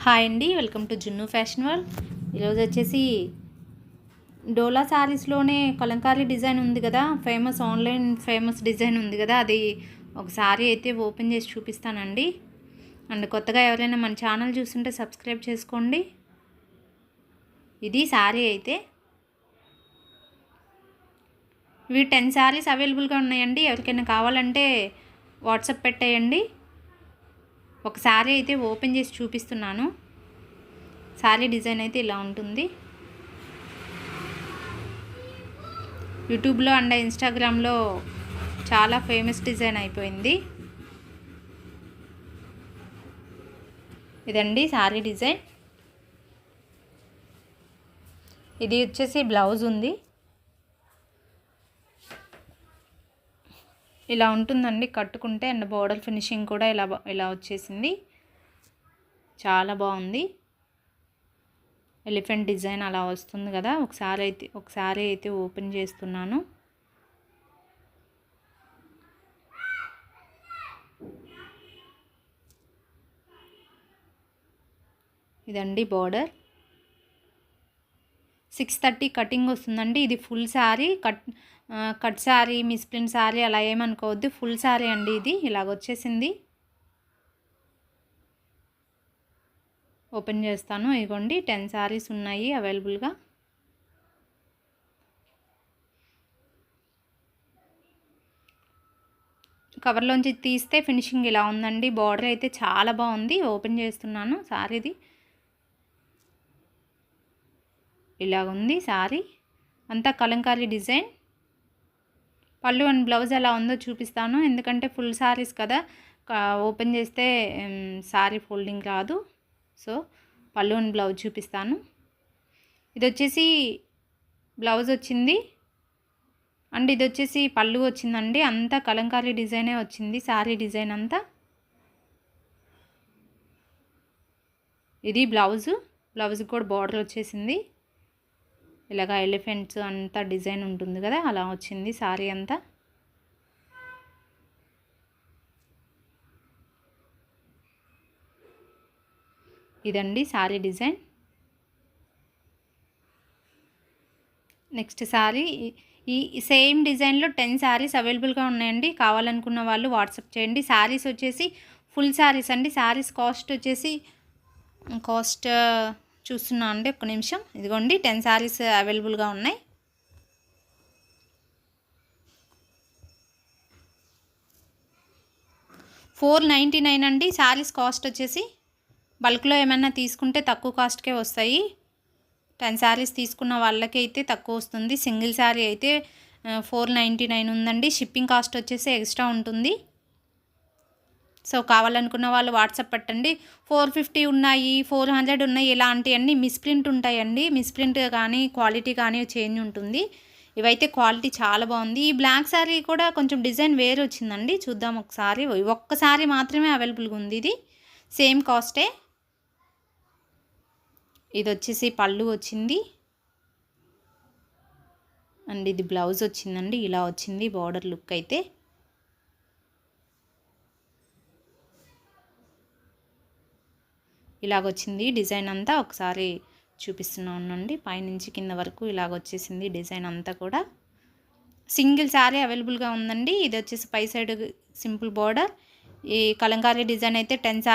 Hi అండి, welcome to జున్ను fashion world. ఈరోజు వచ్చేసి డోలా శారీస్లోనే కలంకారీ డిజైన్ ఉంది కదా, ఆన్లైన్ ఫేమస్ డిజైన్ ఉంది కదా, అది ఒక శారీ అయితే ఓపెన్ చేసి చూపిస్తానండి. అండ్ కొత్తగా ఎవరైనా మన ఛానల్ చూస్తుంటే సబ్స్క్రైబ్ చేసుకోండి. ఇది శారీ అయితే ఇవి 10 శారీస్ అవైలబుల్గా ఉన్నాయండి. ఎవరికైనా కావాలంటే వాట్సాప్ పెట్టేయండి. ఒక శారీ అయితే ఓపెన్ చేసి చూపిస్తున్నాను. శారీ డిజైన్ అయితే ఇలా ఉంటుంది. యూట్యూబ్లో అండ్ ఇన్స్టాగ్రామ్లో చాలా ఫేమస్ డిజైన్ అయిపోయింది. ఇదండి శారీ డిజైన్. ఇది వచ్చేసి బ్లౌజ్ ఉంది. ఇలా ఉంటుందండి కట్టుకుంటే. అండ్ బోర్డర్ ఫినిషింగ్ కూడా ఇలా వచ్చేసింది. చాలా బాగుంది. ఎలిఫెంట్ డిజైన్ అలా వస్తుంది కదా. ఒకసారి అయితే ఓపెన్ చేస్తున్నాను. ఇదండి బోర్డర్. 630 కటింగ్ వస్తుందండి. ఇది full sari. Cut sari, misprint sari అలా ఏమనుకోవద్దు. ఫుల్ శారీ అండి. ఇది ఇలాగొచ్చేసింది. ఓపెన్ చేస్తాను. ఇదిగోండి 10 శారీస్ ఉన్నాయి అవైలబుల్గా. కవర్లోంచి తీస్తే ఫినిషింగ్ ఇలా ఉందండి. బార్డర్ అయితే చాలా బాగుంది. ఓపెన్ చేస్తున్నాను. శారీది ఇలాగుంది. శారీ అంతా కలంకారీ డిజైన్. పళ్ళు అండ్ బ్లౌజ్ ఎలా ఉందో చూపిస్తాను. ఎందుకంటే ఫుల్ శారీస్ కదా, ఓపెన్ చేస్తే శారీ ఫోల్డింగ్ రాదు. సో పళ్ళు అండ్ బ్లౌజ్ చూపిస్తాను. ఇది వచ్చేసి బ్లౌజ్ వచ్చింది అండ్ ఇది వచ్చేసి పళ్ళు వచ్చిందండి. అంతా కలంకారీ డిజైనే వచ్చింది. శారీ డిజైన్ అంతా. ఇది బ్లౌజ్ కూడా బార్డర్ వచ్చేసింది. ఇలాగా ఎలిఫెంట్స్ అంతా డిజైన్ ఉంటుంది కదా, అలా వచ్చింది శారీ అంతా. ఇదండి శారీ డిజైన్. నెక్స్ట్ శారీ. ఈ సేమ్ డిజైన్లో 10 శారీస్ అవైలబుల్గా ఉన్నాయండి. కావాలనుకున్న వాళ్ళు వాట్సాప్ చేయండి. శారీస్ వచ్చేసి ఫుల్ శారీస్ అండి. శారీస్ కాస్ట్ చూస్తున్నా అండి, ఒక్క నిమిషం. ఇదిగోండి 10 శారీస్ అవైలబుల్గా ఉన్నాయి. $499 అండి శారీస్ కాస్ట్ వచ్చేసి. బల్క్లో ఏమైనా తీసుకుంటే తక్కువ కాస్ట్కే వస్తాయి. 10 శారీస్ తీసుకున్న వాళ్ళకి అయితే తక్కువ వస్తుంది. సింగిల్ శారీ అయితే $499 ఉందండి. షిప్పింగ్ కాస్ట్ వచ్చేసి ఎక్స్ట్రా ఉంటుంది. సో కావాలనుకున్న వాళ్ళు వాట్సాప్ పెట్టండి. 450 ఉన్నాయి, 400 ఉన్నాయి, ఇలాంటివన్నీ మిస్ప్రింట్ ఉంటాయండి. మిస్ప్రింట్ కానీ క్వాలిటీ కానీ చేంజ్ ఉంటుంది. ఇవైతే క్వాలిటీ చాలా బాగుంది. ఈ బ్లాక్ శారీ కూడా కొంచెం డిజైన్ వేరు వచ్చిందండి. చూద్దాం ఒకసారి. ఒక్కసారి మాత్రమే అవైలబుల్గా ఉంది. ఇది సేమ్ కాస్టే. ఇది వచ్చేసి పళ్ళు వచ్చింది అండ్ ఇది బ్లౌజ్ వచ్చిందండి. ఇలా వచ్చింది బార్డర్ లుక్ అయితే. ఇలాగొచ్చింది డిజైన్ అంతా. ఒకసారి చూపిస్తున్నానండి. పైనుంచి కింద వరకు ఇలాగొచ్చేసింది డిజైన్ అంతా కూడా. సింగిల్ శారీ అవైలబుల్గా ఉందండి. ఇది వచ్చేసి పై సైడ్ సింపుల్ బార్డర్. ఈ కలంకారీ డిజైన్ అయితే 10 శారీ